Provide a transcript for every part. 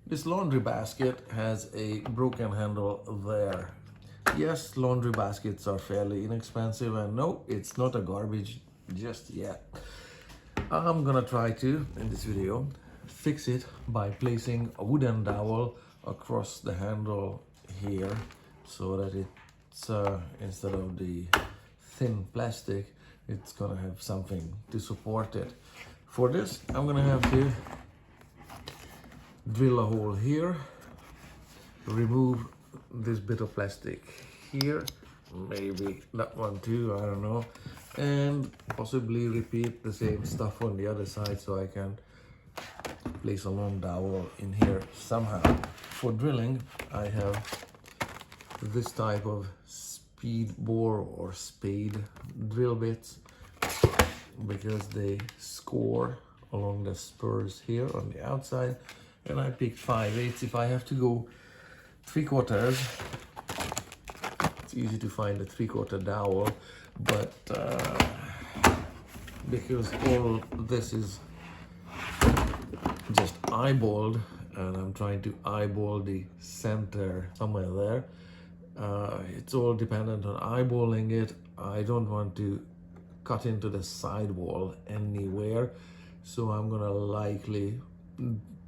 This laundry basket has a broken handle there. Yes, laundry baskets are fairly inexpensive, and no, it's not a garbage just yet. I'm gonna try to, in this video, fix it by placing a wooden dowel across the handle here so that it's instead of the thin plastic, it's gonna have something to support it. For this, I'm gonna have to drill a hole here, remove this bit of plastic here, maybe that one too, I don't know, and possibly repeat the same stuff on the other side so I can place a long dowel in here somehow. For drilling, I have this type of speed bore or spade drill bits because they score along the spurs here on the outside, and I picked 5/8. If I have to go 3/4, it's easy to find a 3/4 dowel, but because all this is just eyeballed and I'm trying to eyeball the center somewhere there, it's all dependent on eyeballing it. I don't want to cut into the sidewall anywhere, so I'm gonna likely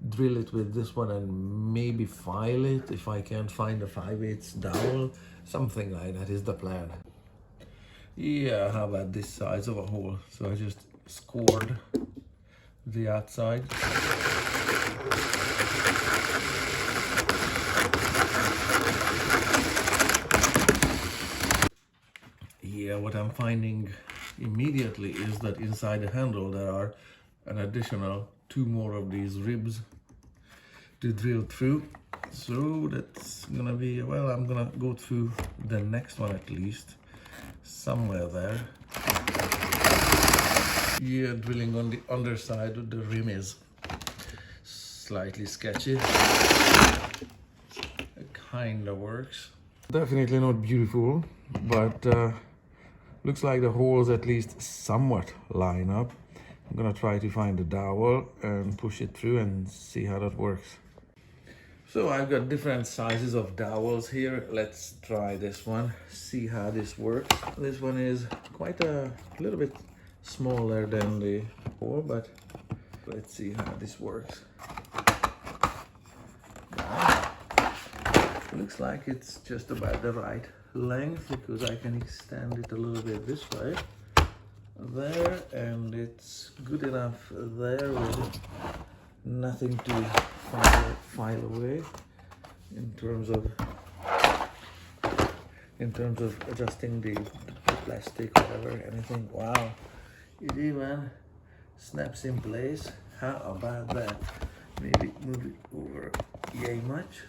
drill it with this one and maybe file it if I can't find a 5/8 dowel. Something like that is the plan. Yeah, how about this size of a hole? So I just scored the outside. Yeah, what I'm finding immediately is that inside the handle there are an additional 2 more of these ribs to drill through. So that's gonna be, well, I'm gonna go through the next one at least, somewhere there. Yeah, drilling on the underside of the rim is slightly sketchy. It kind of works. Definitely not beautiful, but looks like the holes at least somewhat line up. I'm gonna try to find the dowel and push it through and see how that works. So I've got different sizes of dowels here. Let's try this one, see how this works. This one is quite a little bit smaller than the hole, but let's see how this works. Looks like it's just about the right length because I can extend it a little bit this way, there, and it's good enough there with nothing to file away in terms of adjusting the plastic, whatever, anything. Wow, it even snaps in place. How about that? Maybe move it over yay much.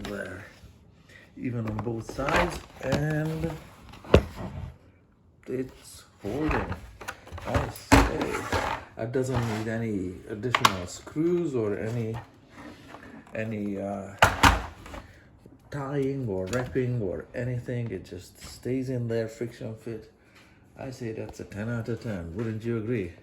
There, even on both sides, and it's holding. I say it doesn't need any additional screws or any tying or wrapping or anything. It just stays in there, friction fit. I say that's a 10 out of 10. Wouldn't you agree?